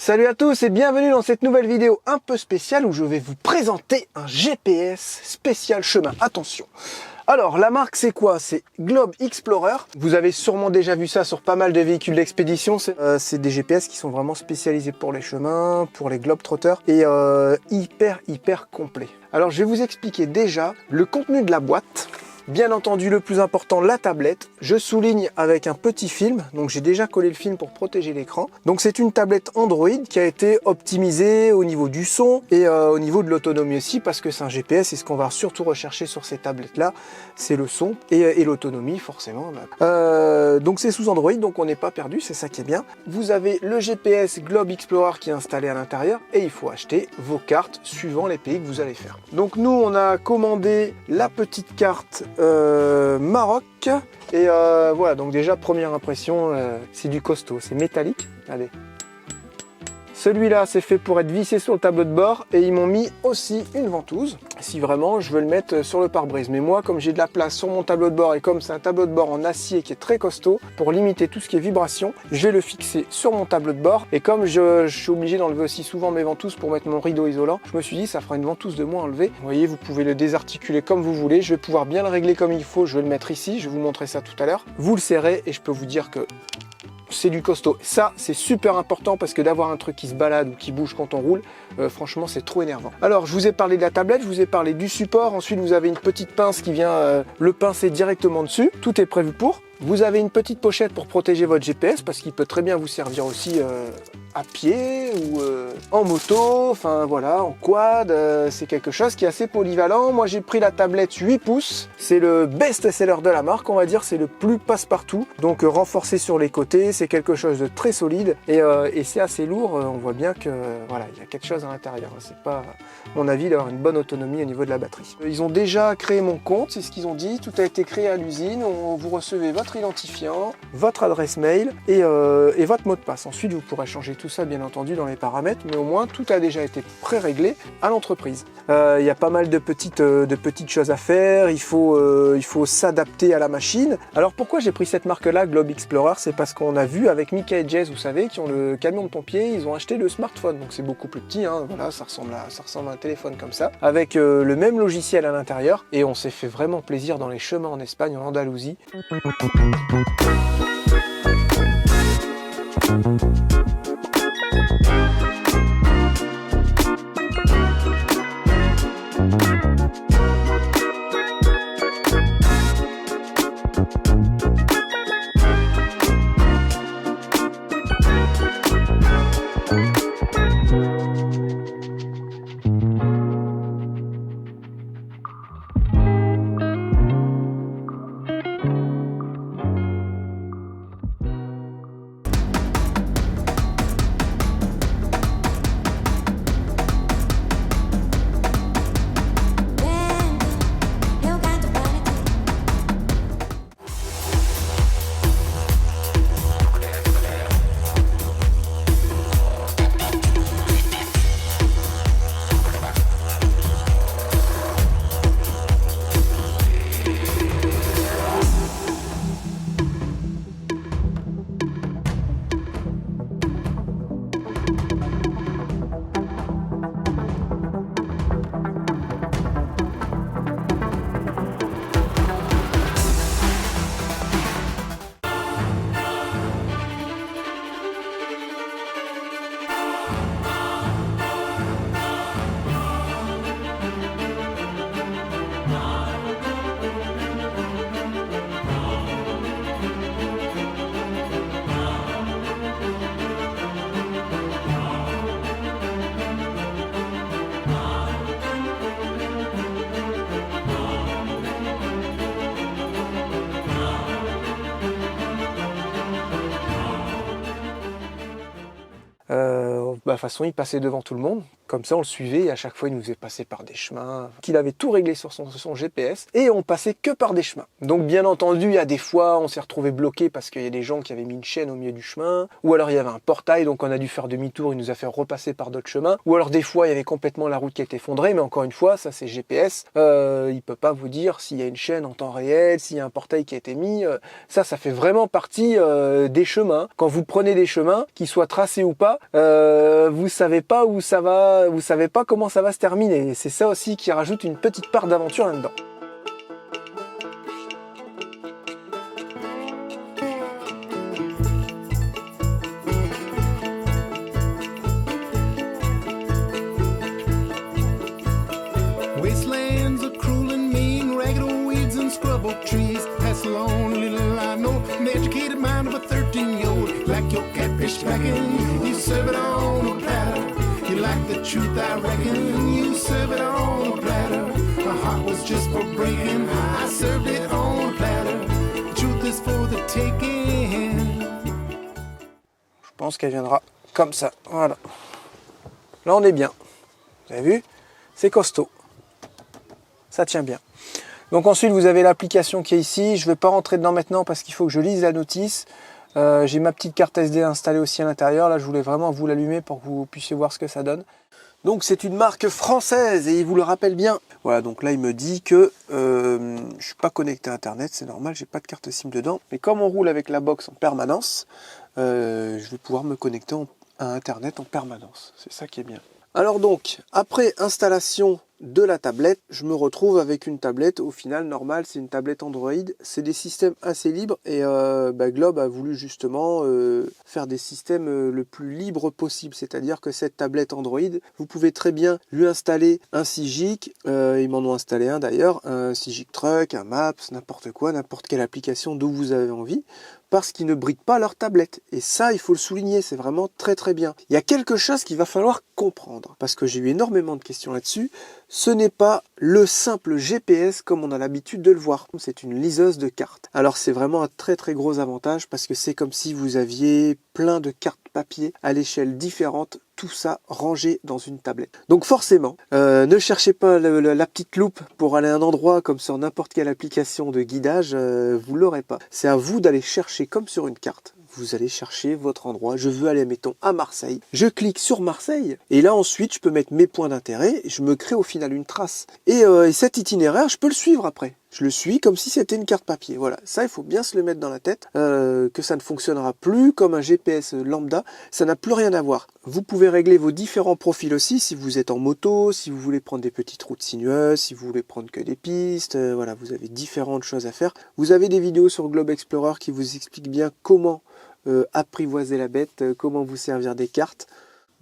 Salut à tous et bienvenue dans cette nouvelle vidéo un peu spéciale où je vais vous présenter un GPS spécial chemin. Attention. Alors la marque c'est quoi? C'est Globe Explorer. Vous avez sûrement déjà vu ça sur pas mal de véhicules d'expédition. C'est des GPS qui sont vraiment spécialisés pour les chemins, pour les globetrotters et hyper complet. Alors je vais vous expliquer déjà le contenu de la boîte. Bien entendu, le plus important, la tablette. Je souligne avec un petit film. Donc, j'ai déjà collé le film pour protéger l'écran. Donc, c'est une tablette Android qui a été optimisée au niveau du son et au niveau de l'autonomie aussi parce que c'est un GPS et ce qu'on va surtout rechercher sur ces tablettes-là, c'est le son et l'autonomie, forcément. Donc, c'est sous Android, donc on n'est pas perdu, c'est ça qui est bien. Vous avez le GPS Globe Explorer qui est installé à l'intérieur et il faut acheter vos cartes suivant les pays que vous allez faire. Donc, nous, on a commandé la petite carte Maroc et voilà, donc déjà première impression, c'est du costaud, c'est métallique. Allez, celui-là c'est fait pour être vissé sur le tableau de bord et ils m'ont mis aussi une ventouse si vraiment je veux le mettre sur le pare-brise. Mais moi, comme j'ai de la place sur mon tableau de bord et comme c'est un tableau de bord en acier qui est très costaud, pour limiter tout ce qui est vibration, je vais le fixer sur mon tableau de bord. Et comme je suis obligé d'enlever aussi souvent mes ventouses pour mettre mon rideau isolant, je me suis dit ça fera une ventouse de moins enlevée. Vous voyez, vous pouvez le désarticuler comme vous voulez. Je vais pouvoir bien le régler comme il faut. Je vais le mettre ici, je vais vous montrer ça tout à l'heure. Vous le serrez et je peux vous dire que c'est du costaud. Ça, c'est super important parce que d'avoir un truc qui se balade ou qui bouge quand on roule, franchement, c'est trop énervant. Alors, je vous ai parlé de la tablette, je vous ai parlé du support. Ensuite, vous avez une petite pince qui vient le pincer directement dessus. Tout est prévu pour. Vous avez une petite pochette pour protéger votre GPS parce qu'il peut très bien vous servir aussi à pied ou en moto, enfin voilà, en quad. C'est quelque chose qui est assez polyvalent. Moi, j'ai pris la tablette 8 pouces. C'est le best-seller de la marque, on va dire. C'est le plus passe-partout. Donc, renforcé sur les côtés. C'est quelque chose de très solide et c'est assez lourd. On voit bien que voilà, il y a quelque chose à l'intérieur. C'est pas, à mon avis, d'avoir une bonne autonomie au niveau de la batterie. Ils ont déjà créé mon compte, c'est ce qu'ils ont dit. Tout a été créé à l'usine. Vous recevez votre identifiant, votre adresse mail et votre mot de passe. Ensuite, vous pourrez changer tout ça, bien entendu, dans les paramètres, mais au moins, tout a déjà été pré-réglé à l'entreprise. Il y a pas mal de petites choses à faire. Il faut s'adapter à la machine. Alors, pourquoi j'ai pris cette marque-là, Globe Explorer? C'est parce qu'on a vu avec Mickey et Jess, vous savez, qui ont le camion de pompiers, ils ont acheté le smartphone. Donc, c'est beaucoup plus petit, hein. Voilà, ça ressemble à un téléphone comme ça, avec le même logiciel à l'intérieur. Et on s'est fait vraiment plaisir dans les chemins en Espagne, en Andalousie. De toute façon, il passait devant tout le monde. Comme ça, on le suivait et à chaque fois, il nous faisait passer par des chemins, qu'il avait tout réglé sur son GPS et on passait que par des chemins. Donc, bien entendu, il y a des fois, on s'est retrouvé bloqué parce qu'il y a des gens qui avaient mis une chaîne au milieu du chemin, ou alors il y avait un portail, donc on a dû faire demi-tour, il nous a fait repasser par d'autres chemins, ou alors des fois, il y avait complètement la route qui était effondrée, mais encore une fois, ça c'est GPS, il peut pas vous dire s'il y a une chaîne en temps réel, s'il y a un portail qui a été mis, ça fait vraiment partie des chemins. Quand vous prenez des chemins, qu'ils soient tracés ou pas, vous savez pas où ça va. Vous savez pas comment ça va se terminer. C'est ça aussi qui rajoute une petite part d'aventure là-dedans. Wastelands are cruel and mean, ragged old weeds and scrub oak trees. Pass along, little I know, an educated mind of a 13-year-old. Like your catfish smacking, you serve it on a platter. You like the truth, I reckon, you serve it on a platter. My heart was just for breaking, I served it on a platter. The truth is for the taking. Je pense qu'elle viendra comme ça, voilà. Là on est bien, vous avez vu? C'est costaud, ça tient bien. Donc ensuite vous avez l'application qui est ici, je ne vais pas rentrer dedans maintenant parce qu'il faut que je lise la notice. J'ai ma petite carte SD installée aussi à l'intérieur, là je voulais vraiment vous l'allumer pour que vous puissiez voir ce que ça donne. Donc c'est une marque française et il vous le rappelle bien. Voilà, donc là il me dit que je ne suis pas connecté à internet, c'est normal, j'ai pas de carte SIM dedans. Mais comme on roule avec la box en permanence, je vais pouvoir me connecter à internet en permanence, c'est ça qui est bien. Alors donc, après installation de la tablette, je me retrouve avec une tablette au final normale, c'est une tablette Android, c'est des systèmes assez libres et Globe a voulu justement faire des systèmes le plus libre possible, c'est-à-dire que cette tablette Android, vous pouvez très bien lui installer un Sigic, ils m'en ont installé un d'ailleurs, un Sigic Truck, un Maps, n'importe quoi, n'importe quelle application d'où vous avez envie, parce qu'ils ne brident pas leur tablette. Et ça, il faut le souligner, c'est vraiment très très bien. Il y a quelque chose qu'il va falloir comprendre, parce que j'ai eu énormément de questions là-dessus. Ce n'est pas le simple GPS comme on a l'habitude de le voir. C'est une liseuse de cartes. Alors c'est vraiment un très très gros avantage, parce que c'est comme si vous aviez plein de cartes papier à l'échelle différente, tout ça rangé dans une tablette. Donc forcément, ne cherchez pas la petite loupe pour aller à un endroit comme sur n'importe quelle application de guidage, vous l'aurez pas. C'est à vous d'aller chercher comme sur une carte. Vous allez chercher votre endroit. Je veux aller, mettons, à Marseille. Je clique sur Marseille et là ensuite je peux mettre mes points d'intérêt. Je me crée au final une trace. Et cet itinéraire, je peux le suivre après. Je le suis comme si c'était une carte papier. Voilà, ça il faut bien se le mettre dans la tête, que ça ne fonctionnera plus comme un GPS lambda, ça n'a plus rien à voir. Vous pouvez régler vos différents profils aussi, si vous êtes en moto, si vous voulez prendre des petites routes sinueuses, si vous voulez prendre que des pistes, voilà, vous avez différentes choses à faire. Vous avez des vidéos sur Globe Explorer qui vous expliquent bien comment apprivoiser la bête, comment vous servir des cartes.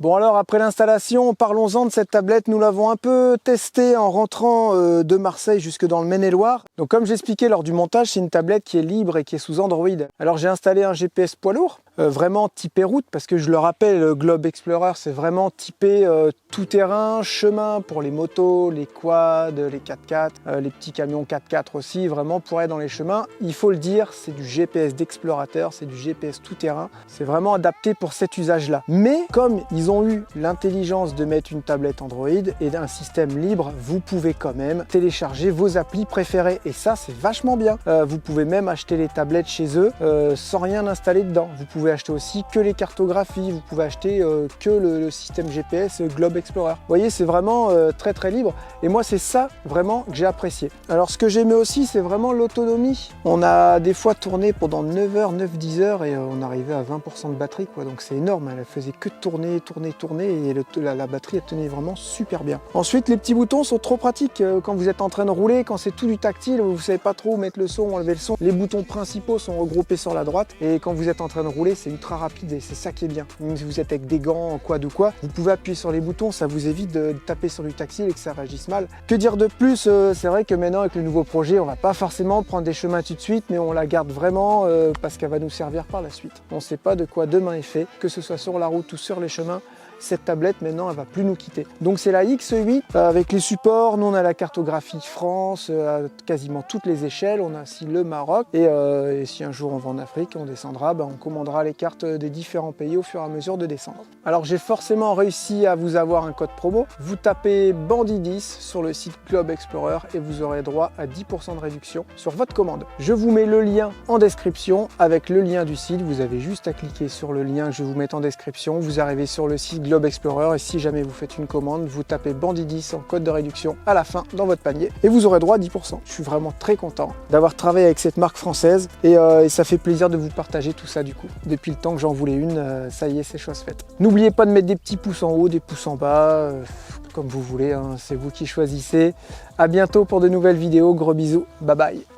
Bon alors après l'installation, parlons-en de cette tablette. Nous l'avons un peu testée en rentrant de Marseille jusque dans le Maine-et-Loire. Donc comme j'expliquais lors du montage, c'est une tablette qui est libre et qui est sous Android. Alors j'ai installé un GPS poids lourd, vraiment typé route, parce que je le rappelle, Globe Explorer c'est vraiment typé tout-terrain, chemin pour les motos, les quads, les 4x4, les petits camions 4x4 aussi, vraiment pour être dans les chemins. Il faut le dire, c'est du GPS d'explorateur, c'est du GPS tout-terrain, c'est vraiment adapté pour cet usage-là. Mais comme ils ont eu l'intelligence de mettre une tablette Android et un système libre, vous pouvez quand même télécharger vos applis préférées et ça c'est vachement bien. Vous pouvez même acheter les tablettes chez eux sans rien installer dedans. Vous pouvez acheter aussi que les cartographies, vous pouvez acheter que le système GPS Globe Explorer. Vous voyez, c'est vraiment très très libre et moi c'est ça vraiment que j'ai apprécié. Alors ce que j'aimais aussi, c'est vraiment l'autonomie. On a des fois tourné pendant 9h, 9-10 heures et on arrivait à 20% de batterie quoi, donc c'est énorme. Elle faisait que tourner et la batterie elle tenait vraiment super bien. Ensuite les petits boutons sont trop pratiques quand vous êtes en train de rouler, quand c'est tout du tactile, vous savez pas trop où mettre le son, enlever le son. Les boutons principaux sont regroupés sur la droite et quand vous êtes en train de rouler c'est ultra rapide et c'est ça qui est bien. Même si vous êtes avec des gants, quad ou quoi, vous pouvez appuyer sur les boutons, ça vous évite de taper sur du tactile et que ça réagisse mal. Que dire de plus, c'est vrai que maintenant avec le nouveau projet on va pas forcément prendre des chemins tout de suite, mais on la garde vraiment parce qu'elle va nous servir par la suite. On sait pas de quoi demain est fait, que ce soit sur la route ou sur les chemins. Cette tablette maintenant elle va plus nous quitter. Donc c'est la X8 avec les supports. Nous on a la cartographie France à quasiment toutes les échelles. On a aussi le Maroc et si un jour on va en Afrique on descendra, on commandera les cartes des différents pays au fur et à mesure de descendre. Alors j'ai forcément réussi à vous avoir un code promo. Vous tapez Bandit 10 sur le site Globe Explorer et vous aurez droit à 10% de réduction sur votre commande. Je vous mets le lien en description avec le lien du site. Vous avez juste à cliquer sur le lien que je vous mets en description. Vous arrivez sur le site Globe Explorer et si jamais vous faites une commande, vous tapez Bandit 10 en code de réduction à la fin dans votre panier et vous aurez droit à 10%. Je suis vraiment très content d'avoir travaillé avec cette marque française et ça fait plaisir de vous partager tout ça du coup. Depuis le temps que j'en voulais une, ça y est, c'est chose faite. N'oubliez pas de mettre des petits pouces en haut, des pouces en bas, comme vous voulez, hein, c'est vous qui choisissez. À bientôt pour de nouvelles vidéos, gros bisous, bye bye.